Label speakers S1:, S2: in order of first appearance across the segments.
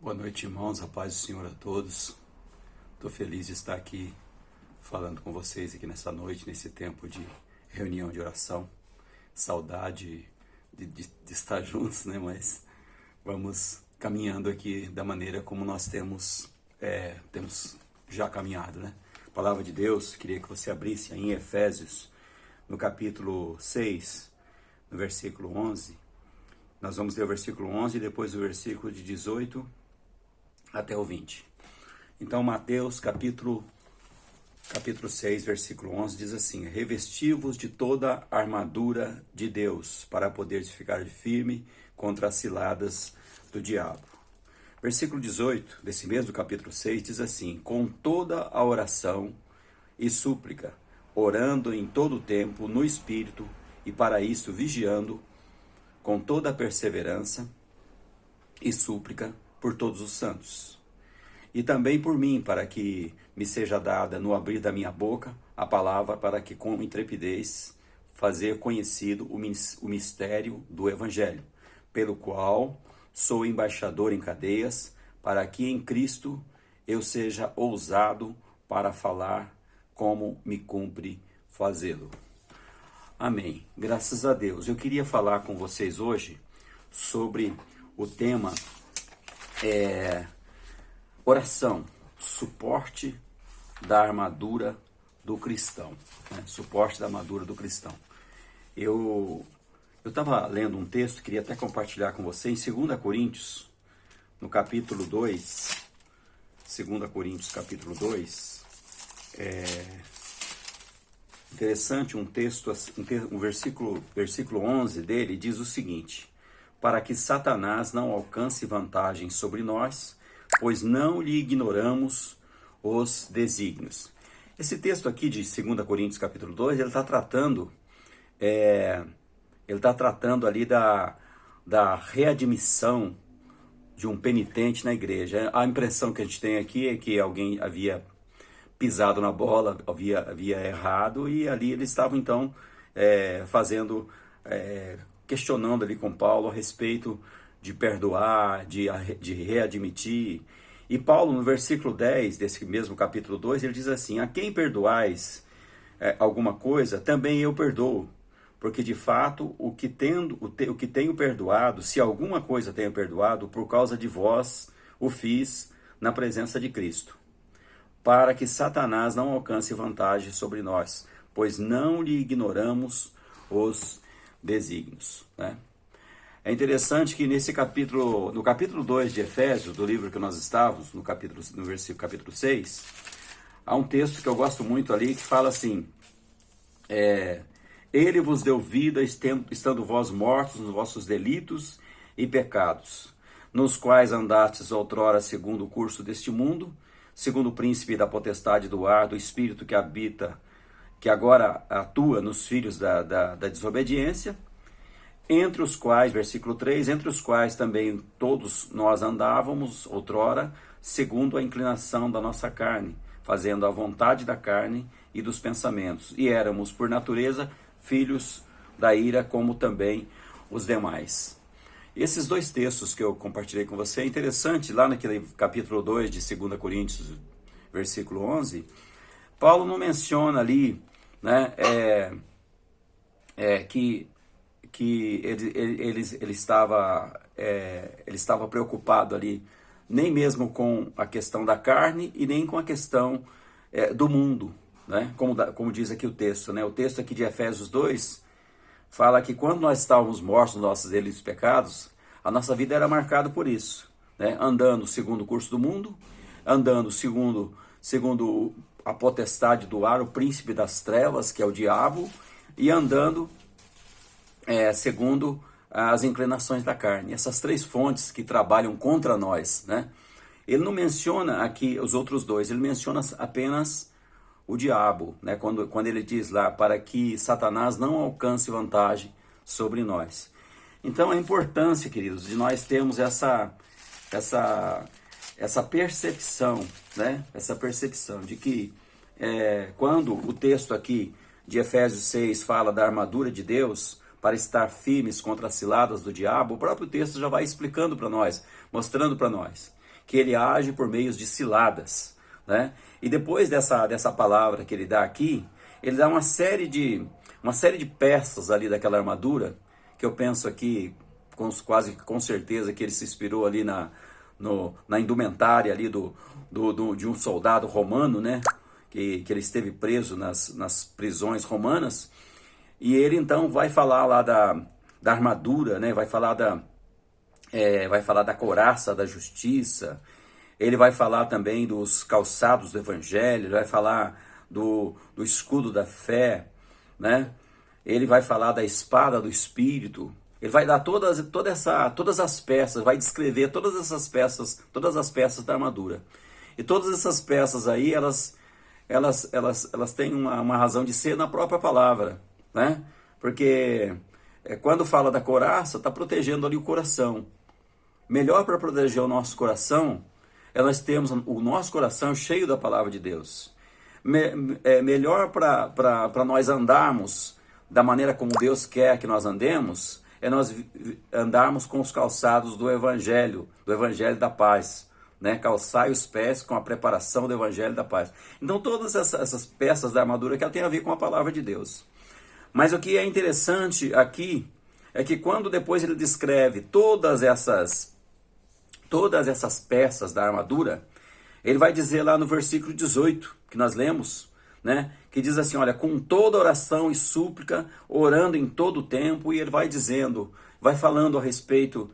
S1: Boa noite, irmãos. A paz do Senhor a todos. Estou feliz de estar aqui falando com vocês aqui nessa noite, nesse tempo de reunião de oração. Saudade de estar juntos, né? Mas vamos caminhando aqui da maneira como nós temos já caminhado, né? Palavra de Deus, queria que você abrisse aí em Efésios, no capítulo 6, no versículo 11. Nós vamos ler o versículo 11 e depois o versículo de 18 até o 20. Então, Mateus, capítulo 6, versículo 11, diz assim: revesti-vos de toda a armadura de Deus, para poderes ficar firme contra as ciladas do diabo. Versículo 18, desse mesmo capítulo 6, diz assim: com toda a oração e súplica, orando em todo o tempo no Espírito, e para isto vigiando, com toda a perseverança e súplica por todos os santos. E também por mim, para que me seja dada no abrir da minha boca a palavra, para que com intrepidez fazer conhecido o mistério do Evangelho, pelo qual sou embaixador em cadeias, para que em Cristo eu seja ousado para falar como me cumpre fazê-lo. Amém. Graças a Deus. Eu queria falar com vocês hoje sobre o tema oração, suporte da armadura do cristão, né? Suporte da armadura do cristão. Eu estava lendo um texto, queria até compartilhar com você, em 2 Coríntios, no capítulo 2, 2 Coríntios, capítulo 2, interessante um texto, um versículo 11 dele diz o seguinte: para que Satanás não alcance vantagem sobre nós, pois não lhe ignoramos os desígnios. Esse texto aqui de 2 Coríntios capítulo 2, ele está tratando ali da readmissão de um penitente na igreja. A impressão que a gente tem aqui é que alguém havia pisado na bola, havia errado, e ali eles estavam então questionando ali com Paulo a respeito de perdoar, de readmitir. E Paulo, no versículo 10 desse mesmo capítulo 2, ele diz assim: a quem perdoais alguma coisa, também eu perdoo, porque de fato o que tenho perdoado, se alguma coisa tenho perdoado, por causa de vós o fiz na presença de Cristo, para que Satanás não alcance vantagem sobre nós, pois não lhe ignoramos os desígnios, né? É interessante que no capítulo 2 de Efésios, do livro que nós estávamos, no capítulo 6, há um texto que eu gosto muito ali, que fala assim: ele vos deu vida, estando vós mortos nos vossos delitos e pecados, nos quais andastes outrora segundo o curso deste mundo, segundo o príncipe da potestade do ar, do espírito que agora atua nos filhos da desobediência, entre os quais, versículo 3, entre os quais também todos nós andávamos outrora, segundo a inclinação da nossa carne, fazendo a vontade da carne e dos pensamentos, e éramos, por natureza, filhos da ira, como também os demais. Esses dois textos que eu compartilhei com você, é interessante, lá naquele capítulo 2 de 2 Coríntios, versículo 11, Paulo não menciona ali, né, que ele estava preocupado ali, nem mesmo com a questão da carne e nem com a questão do mundo, né? Como diz aqui o texto, né? O texto aqui de Efésios 2 fala que quando nós estávamos mortos nos nossos delitos e pecados, a nossa vida era marcada por isso, né? Andando segundo o curso do mundo, andando segundo a potestade do ar, o príncipe das trevas, que é o diabo, e andando segundo as inclinações da carne. Essas três fontes que trabalham contra nós, né? Ele não menciona aqui os outros dois, ele menciona apenas o diabo, né? Quando ele diz lá, para que Satanás não alcance vantagem sobre nós. Então, a importância, queridos, de nós termos essa percepção, né? Essa percepção de que quando o texto aqui de Efésios 6 fala da armadura de Deus, para estar firmes contra as ciladas do diabo, o próprio texto já vai explicando para nós, mostrando para nós que ele age por meios de ciladas, né? E depois dessa palavra que ele dá aqui, ele dá uma série de peças ali daquela armadura, que eu penso aqui, quase com certeza, que ele se inspirou ali na indumentária ali de um soldado romano, né? Que ele esteve preso nas prisões romanas. E ele então vai falar lá da armadura, né? Vai falar da couraça da justiça. Ele vai falar também dos calçados do evangelho, ele vai falar do escudo da fé, né? Ele vai falar da espada do espírito. Ele vai dar todas as peças, vai descrever todas as peças da armadura. E todas essas peças aí, elas têm uma razão de ser na própria palavra, né? Porque quando fala da couraça, está protegendo ali o coração. Melhor para proteger o nosso coração é nós termos o nosso coração cheio da palavra de Deus. Melhor para nós andarmos da maneira como Deus quer que nós andemos, é nós andarmos com os calçados do Evangelho da paz, né? Calçai os pés com a preparação do Evangelho da paz. Então todas essas peças da armadura que ela tem a ver com a palavra de Deus. Mas o que é interessante aqui é que quando depois ele descreve todas essas peças da armadura, ele vai dizer lá no versículo 18, que nós lemos, né? Que diz assim, olha, com toda oração e súplica, orando em todo o tempo, e ele vai dizendo, vai falando a respeito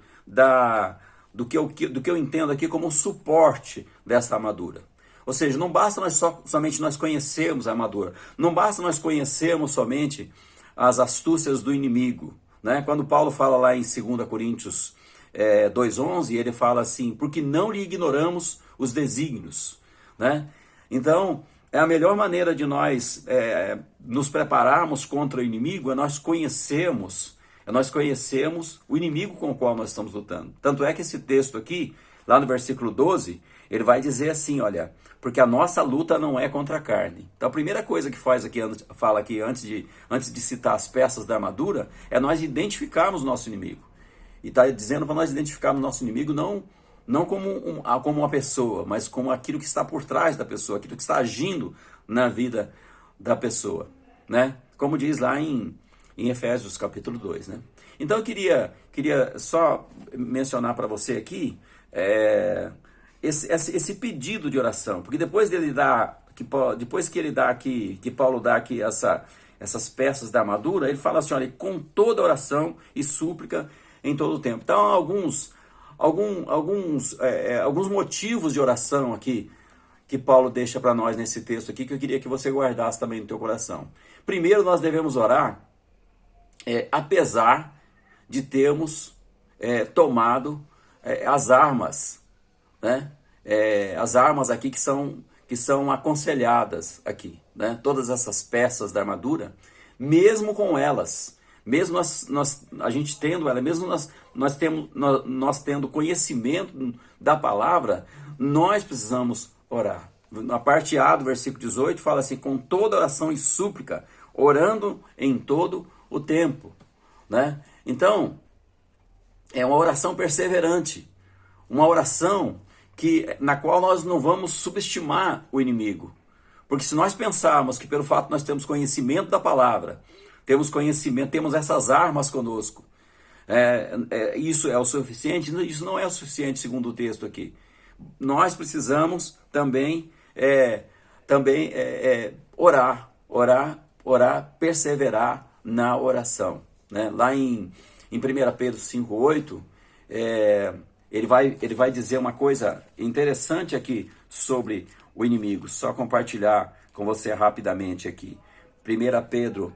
S1: do que eu entendo aqui como suporte dessa armadura. Ou seja, não basta somente nós conhecermos a armadura, não basta nós conhecermos somente as astúcias do inimigo, né? Quando Paulo fala lá em 2 Coríntios 2:11, ele fala assim, porque não lhe ignoramos os desígnios, né? Então, a melhor maneira de nós nos prepararmos contra o inimigo é nós conhecermos o inimigo com o qual nós estamos lutando. Tanto é que esse texto aqui, lá no versículo 12, ele vai dizer assim, olha, porque a nossa luta não é contra a carne. Então a primeira coisa que fala aqui antes de citar as peças da armadura, é nós identificarmos o nosso inimigo. E está dizendo para nós identificarmos o nosso inimigo não como uma pessoa, mas como aquilo que está por trás da pessoa, aquilo que está agindo na vida da pessoa, né? Como diz lá em Efésios capítulo 2, né? Então eu queria só mencionar para você aqui esse pedido de oração, porque depois que Paulo dá aqui essas peças da armadura, ele fala assim, olha, com toda oração e súplica em todo o tempo. Então alguns motivos de oração aqui que Paulo deixa para nós nesse texto aqui, que eu queria que você guardasse também no teu coração. Primeiro, nós devemos orar apesar de termos tomado as armas, né? As armas aqui que são aconselhadas aqui, né? Todas essas peças da armadura, mesmo com elas, mesmo a gente tendo ela, mesmo nós tendo conhecimento da palavra, nós precisamos orar. Na parte A do versículo 18 fala assim, com toda oração e súplica, orando em todo o tempo, né? Então, é uma oração perseverante, uma oração na qual nós não vamos subestimar o inimigo. Porque se nós pensarmos que pelo fato de nós termos conhecimento da palavra, temos essas armas conosco, isso é o suficiente? Isso não é o suficiente segundo o texto aqui. Nós precisamos também orar, perseverar na oração, né? Lá em 1 Pedro 5:8, ele vai dizer uma coisa interessante aqui sobre o inimigo. Só compartilhar com você rapidamente aqui. 1 Pedro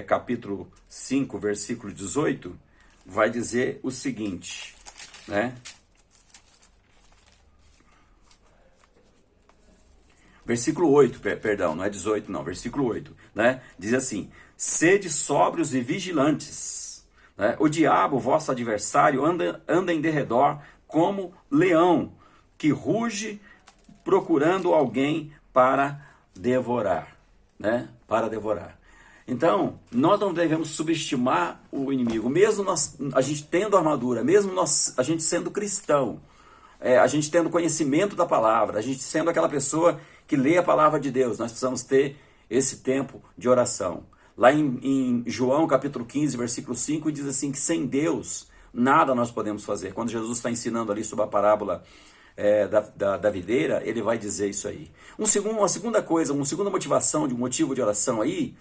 S1: capítulo 5, versículo 18, vai dizer o seguinte, né? Versículo 8, perdão, não é 18 não, versículo 8, né? Diz assim, sede sóbrios e vigilantes, né? O diabo, vosso adversário, anda em derredor como leão, que ruge procurando alguém para devorar, né? Para devorar. Então, nós não devemos subestimar o inimigo, mesmo a gente tendo armadura, mesmo a gente sendo cristão, a gente tendo conhecimento da palavra, a gente sendo aquela pessoa que lê a palavra de Deus, nós precisamos ter esse tempo de oração. Lá em João capítulo 15, versículo 5, diz assim que sem Deus nada nós podemos fazer. Quando Jesus está ensinando ali sobre a parábola da videira, ele vai dizer isso aí. Uma segunda coisa, uma segunda motivação, de um motivo de oração aí,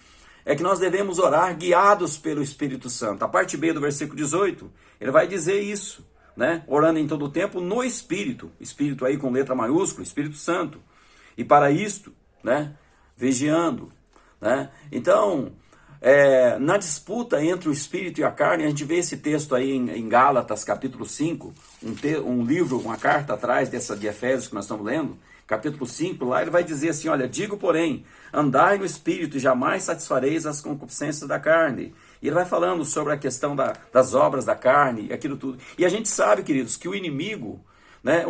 S1: é que nós devemos orar guiados pelo Espírito Santo. A parte B do versículo 18, ele vai dizer isso, né? Orando em todo o tempo no Espírito. Espírito aí com letra maiúscula, Espírito Santo. E para isto, né? Vigiando, né? Então, na disputa entre o Espírito e a carne, a gente vê esse texto aí em Gálatas capítulo 5, um livro, uma carta atrás dessa de Efésios que nós estamos lendo, capítulo 5, lá ele vai dizer assim, olha, digo porém, andai no Espírito e jamais satisfareis as concupiscências da carne. E ele vai falando sobre a questão das obras da carne e aquilo tudo. E a gente sabe, queridos, que o inimigo, né,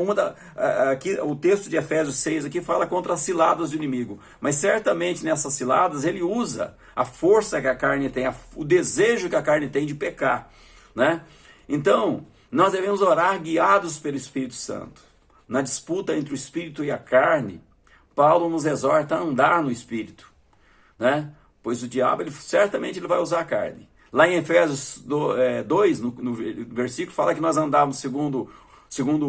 S1: aqui, o texto de Efésios 6 aqui fala contra as ciladas do inimigo, mas certamente nessas ciladas ele usa a força que a carne tem, o desejo que a carne tem de pecar, né? Então, nós devemos orar guiados pelo Espírito Santo. Na disputa entre o Espírito e a carne, Paulo nos exorta a andar no Espírito, né? Pois o diabo, certamente ele vai usar a carne. Lá em Efésios 2, no versículo, fala que nós andávamos segundo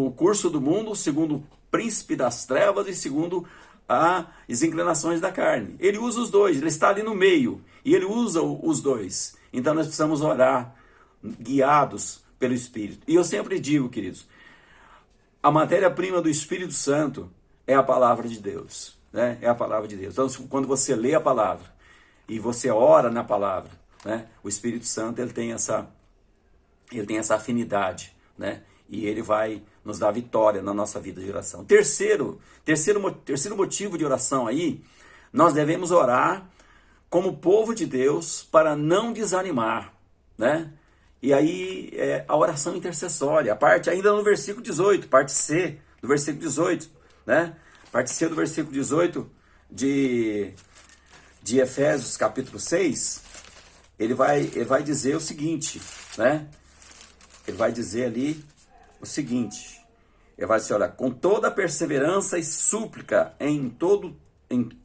S1: o curso do mundo, segundo o príncipe das trevas e segundo as inclinações da carne. Ele usa os dois, ele está ali no meio e ele usa os dois. Então nós precisamos orar guiados pelo Espírito. E eu sempre digo, queridos, a matéria-prima do Espírito Santo é a palavra de Deus, né? É a palavra de Deus. Então quando você lê a palavra e você ora na palavra, né? O Espírito Santo ele tem essa afinidade, né? E ele vai nos dar vitória na nossa vida de oração. Terceiro motivo de oração aí, nós devemos orar como povo de Deus para não desanimar, né? E aí a oração intercessória, a parte ainda no versículo 18, parte C do versículo 18, né? Parte C do versículo 18 de Efésios capítulo 6, ele vai dizer o seguinte, né? Ele vai dizer ali o seguinte, ele vai dizer, olha, com toda perseverança e súplica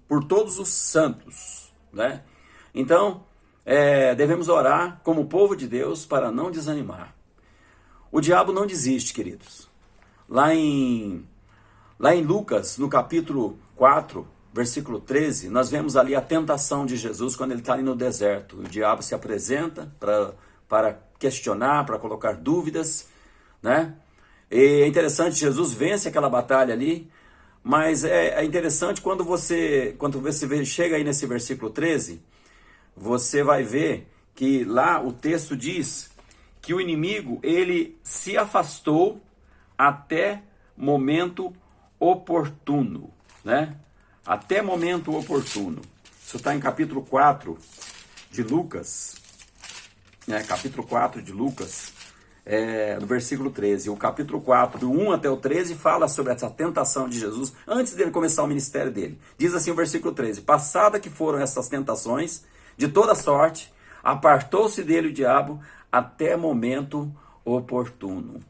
S1: por todos os santos, né? Então, devemos orar como povo de Deus para não desanimar. O diabo não desiste, queridos. Lá em Lucas, no capítulo 4, versículo 13, nós vemos ali a tentação de Jesus quando ele está ali no deserto. O diabo se apresenta para questionar, para colocar dúvidas, né? E é interessante, Jesus vence aquela batalha ali, mas é interessante quando você chega aí nesse versículo 13, você vai ver que lá o texto diz que o inimigo, ele se afastou até momento oportuno, né? Até momento oportuno. Isso está em capítulo 4 de Lucas, né? Capítulo 4 de Lucas, no versículo 13. O capítulo 4, do 1 até o 13, fala sobre essa tentação de Jesus, antes dele começar o ministério dele. Diz assim o versículo 13, passada que foram essas tentações, de toda sorte, apartou-se dele o diabo até momento oportuno.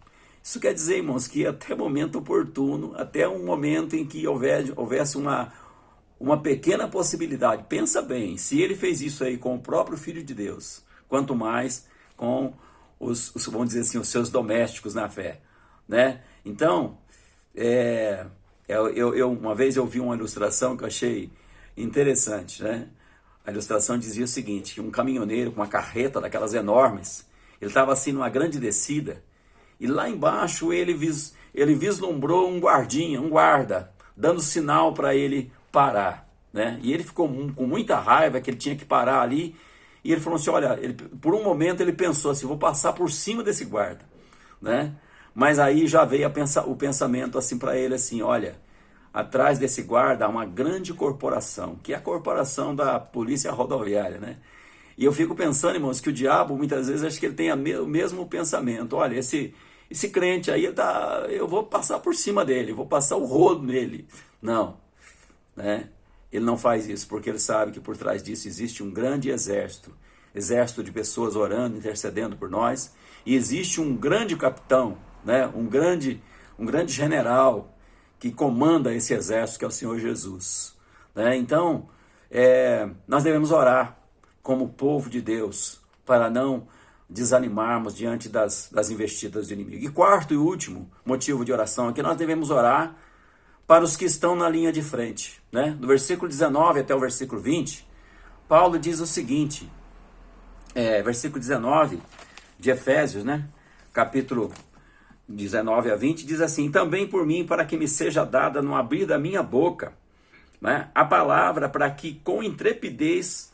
S1: Isso quer dizer, irmãos, que até momento oportuno, até um momento em que houvesse uma pequena possibilidade. Pensa bem, se ele fez isso aí com o próprio Filho de Deus, quanto mais com vamos dizer assim, os seus domésticos na fé, né? Então, uma vez eu vi uma ilustração que eu achei interessante, né? A ilustração dizia o seguinte, que um caminhoneiro com uma carreta daquelas enormes, ele estava assim numa grande descida, e lá embaixo ele vislumbrou um guarda, dando sinal para ele parar, né? E ele ficou com muita raiva que ele tinha que parar ali, e ele falou assim, olha, por um momento ele pensou assim, vou passar por cima desse guarda, né? Mas aí já veio o pensamento assim para ele assim, olha, atrás desse guarda há uma grande corporação, que é a corporação da polícia rodoviária, né? E eu fico pensando, irmãos, que o diabo muitas vezes acho que ele tem o mesmo pensamento, olha, esse crente aí, eu vou passar por cima dele, vou passar o rodo nele. Não, né? Ele não faz isso, porque ele sabe que por trás disso existe um grande exército de pessoas orando, intercedendo por nós, e existe um grande capitão, né? um grande um grande general que comanda esse exército, que é o Senhor Jesus. Né? Então, nós devemos orar como povo de Deus, para não desanimarmos diante das investidas do inimigo. E quarto e último motivo de oração é que nós devemos orar para os que estão na linha de frente. Né? Do versículo 19 até o versículo 20, Paulo diz o seguinte, versículo 19 de Efésios, né? Capítulo 19 a 20, diz assim: também por mim, para que me seja dada no abrir da minha boca, né, a palavra, para com intrepidez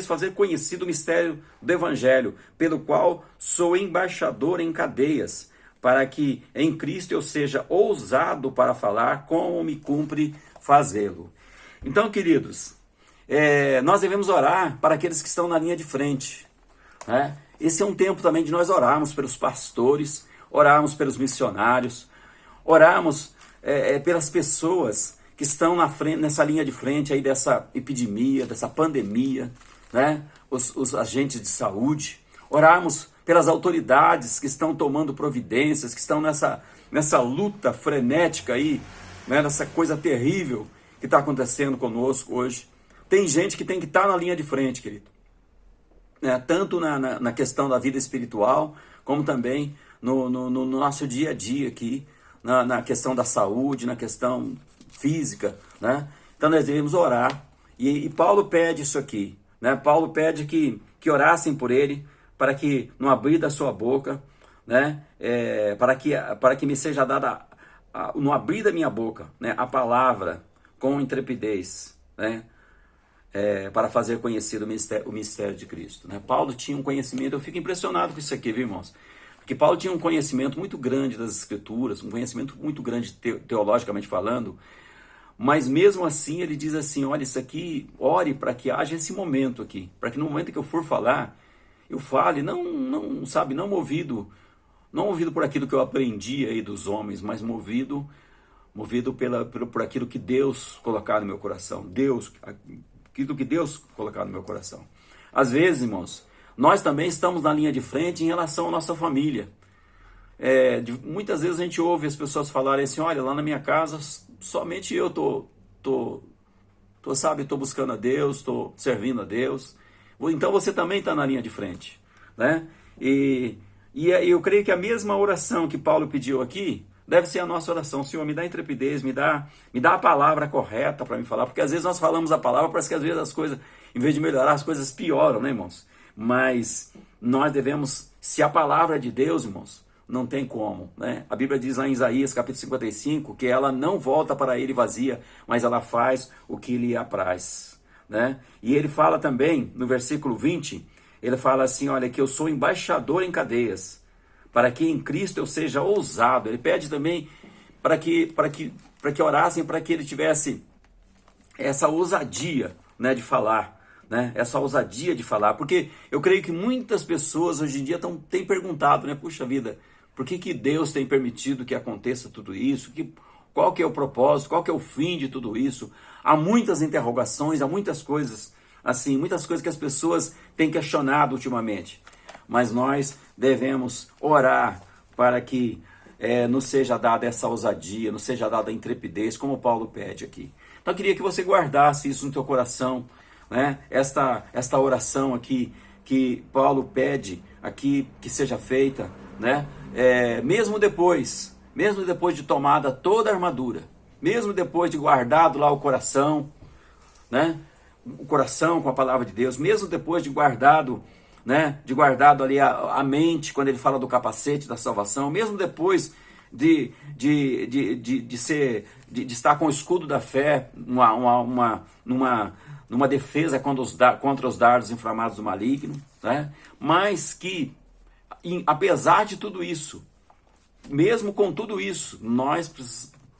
S1: fazer conhecido o mistério do Evangelho, pelo qual sou embaixador em cadeias, para que em Cristo eu seja ousado para falar como me cumpre fazê-lo. Então, queridos, nós devemos orar para aqueles que estão na linha de frente. Né? Esse é um tempo também de nós orarmos pelos pastores, orarmos pelos missionários, orarmos pelas pessoas que estão na frente, nessa linha de frente aí dessa epidemia, dessa pandemia, né? Os agentes de saúde, orarmos pelas autoridades que estão tomando providências, que estão nessa luta frenética aí, né? Nessa coisa terrível que está acontecendo conosco hoje. Tem gente que tem que estar na linha de frente, querido. Tanto na questão da vida espiritual, como também no nosso dia a dia aqui, na questão da saúde, na questão física, né? Então nós devemos orar, e Paulo pede isso aqui, né? Paulo pede que orassem por ele, para que no abrir da sua boca, né? Para que me seja dada, no abrir da minha boca, né? A com intrepidez, né? Para fazer conhecido o mistério de Cristo. Né? Paulo tinha um conhecimento, eu fico impressionado com isso aqui, viu, irmãos? Porque Paulo tinha um conhecimento muito grande das Escrituras, um conhecimento muito grande teologicamente falando, mas mesmo assim ele diz assim, olha, isso aqui, ore para que haja esse momento aqui, para que no momento que eu for falar, eu fale, não movido por aquilo que eu aprendi aí dos homens, mas movido por aquilo que Deus colocar no meu coração, aquilo que Deus colocar no meu coração. Às vezes, irmãos, nós também estamos na linha de frente em relação à nossa família. Muitas vezes a gente ouve as pessoas falarem assim, olha, lá na minha casa somente eu tô buscando a Deus, estou servindo a Deus. Então você também está na linha de frente, né? E eu creio que a mesma oração que Paulo pediu aqui deve ser a nossa oração. Senhor, me dá intrepidez, me dá a palavra correta para me falar, porque às vezes nós falamos a palavra, parece que às vezes as coisas, em vez de melhorar, as coisas pioram, né, irmãos? Mas nós devemos, se a palavra é de Deus, irmãos, não tem como, né? A Bíblia diz lá em Isaías, capítulo 55, que ela não volta para ele vazia, mas ela faz o que lhe apraz, né? E ele fala também, no versículo 20, ele fala assim, olha, que eu sou embaixador em cadeias, para que em Cristo eu seja ousado. Ele pede também para que orassem, para que ele tivesse essa ousadia, né, de falar, né, essa ousadia de falar, porque eu creio que muitas pessoas hoje em dia têm perguntado, né, puxa vida, por que Deus tem permitido que aconteça tudo isso? Qual que é o propósito? Qual que é o fim de tudo isso? Há muitas interrogações, há muitas coisas assim, muitas coisas que as pessoas têm questionado ultimamente. Mas nós devemos orar para que nos seja dada essa ousadia, nos seja dada a intrepidez, como Paulo pede aqui. Então eu queria que você guardasse isso no teu coração, né? Esta oração aqui que Paulo pede aqui que seja feita, né? Mesmo depois de tomada toda a armadura, mesmo depois de guardado lá o coração, né? O coração com a palavra de Deus, mesmo depois de guardado, né? De guardado ali a mente, quando ele fala do capacete da salvação, mesmo depois de estar com o escudo da fé, numa defesa contra os dardos inflamados do maligno, né? Mas que, apesar de tudo isso, mesmo com tudo isso, nós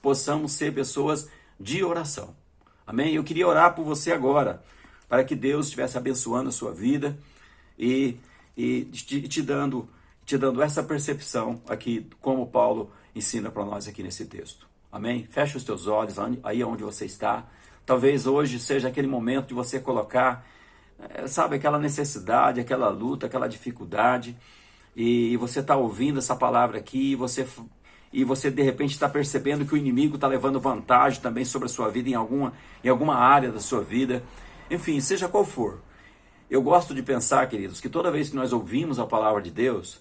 S1: possamos ser pessoas de oração. Amém? Eu queria orar por você agora, para que Deus estivesse abençoando a sua vida e te dando essa percepção aqui, como Paulo ensina para nós aqui nesse texto. Amém? Feche os teus olhos aí onde você está. Talvez hoje seja aquele momento de você colocar, sabe, aquela necessidade, aquela luta, aquela dificuldade, e você está ouvindo essa palavra aqui, e você de repente está percebendo que o inimigo está levando vantagem também sobre a sua vida em alguma área da sua vida. Enfim, seja qual for. Eu gosto de pensar, queridos, que toda vez que nós ouvimos a palavra de Deus,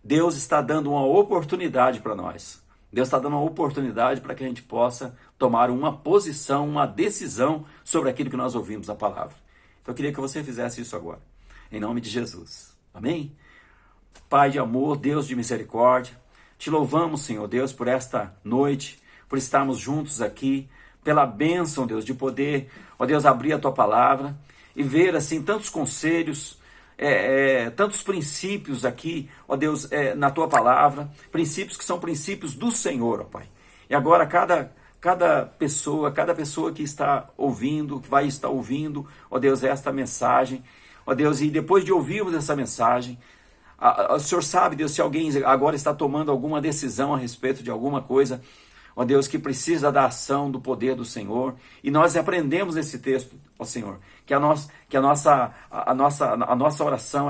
S1: Deus está dando uma oportunidade para nós. Deus está dando uma oportunidade para que a gente possa tomar uma posição, uma decisão sobre aquilo que nós ouvimos a palavra. Então eu queria que você fizesse isso agora, em nome de Jesus. Amém? Pai de amor, Deus de misericórdia, te louvamos, Senhor Deus, por esta noite, por estarmos juntos aqui, pela bênção, Deus, de poder, ó Deus, abrir a tua palavra e ver, assim, tantos conselhos, tantos princípios aqui, ó Deus, na tua palavra, princípios que são princípios do Senhor, ó Pai. E agora cada pessoa que está ouvindo, que vai estar ouvindo, ó Deus, esta mensagem, ó Deus, e depois de ouvirmos essa mensagem, o Senhor sabe, Deus, se alguém agora está tomando alguma decisão a respeito de alguma coisa, ó Deus, que precisa da ação, do poder do Senhor, e nós aprendemos nesse texto, ó Senhor, que a nossa oração,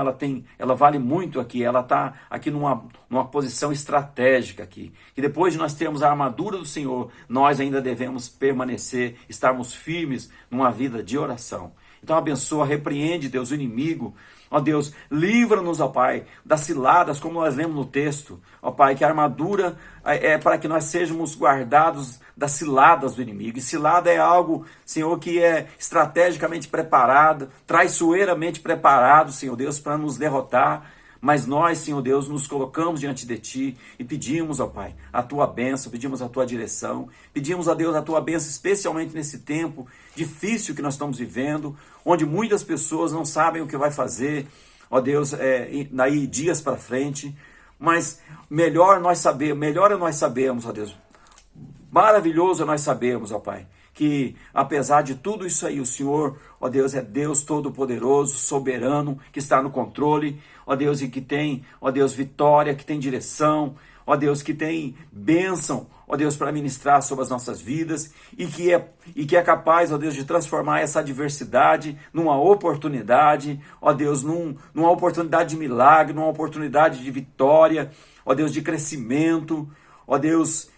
S1: ela vale muito aqui, ela está aqui numa posição estratégica aqui, que depois de nós termos a armadura do Senhor, nós ainda devemos permanecer, estarmos firmes numa vida de oração. Então abençoa, repreende, Deus, o inimigo. Ó Deus, livra-nos, ó Pai, das ciladas, como nós lemos no texto. Ó Pai, que a armadura é para que nós sejamos guardados das ciladas do inimigo. E cilada é algo, Senhor, que é estrategicamente preparado, traiçoeiramente preparado, Senhor Deus, para nos derrotar. Mas nós, Senhor Deus, nos colocamos diante de Ti e pedimos, ó Pai, a Tua bênção, pedimos a Tua direção, pedimos a Deus a Tua bênção, especialmente nesse tempo difícil que nós estamos vivendo, onde muitas pessoas não sabem o que vai fazer, ó Deus, daí dias para frente, mas melhor é nós sabermos, ó Deus, maravilhoso é nós sabermos, ó Pai, que apesar de tudo isso aí, o Senhor, ó Deus, é Deus todo-poderoso, soberano, que está no controle, ó Deus, e que tem, ó Deus, vitória, que tem direção, ó Deus, que tem bênção, ó Deus, para ministrar sobre as nossas vidas, e que é capaz, ó Deus, de transformar essa adversidade numa oportunidade, ó Deus, numa oportunidade de milagre, numa oportunidade de vitória, ó Deus, de crescimento, ó Deus,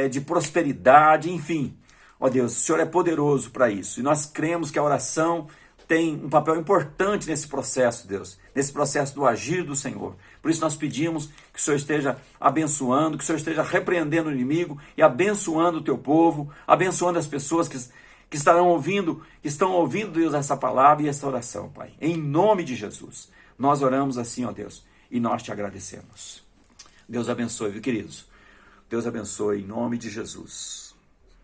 S1: de prosperidade, enfim. Ó Deus, o Senhor é poderoso para isso. E nós cremos que a oração tem um papel importante nesse processo, Deus. Nesse processo do agir do Senhor. Por isso nós pedimos que o Senhor esteja abençoando, que o Senhor esteja repreendendo o inimigo e abençoando o teu povo, abençoando as pessoas que estão ouvindo, Deus, essa palavra e essa oração, Pai. Em nome de Jesus. Nós oramos assim, ó Deus, e nós te agradecemos. Deus abençoe, viu, queridos? Deus abençoe em nome de Jesus.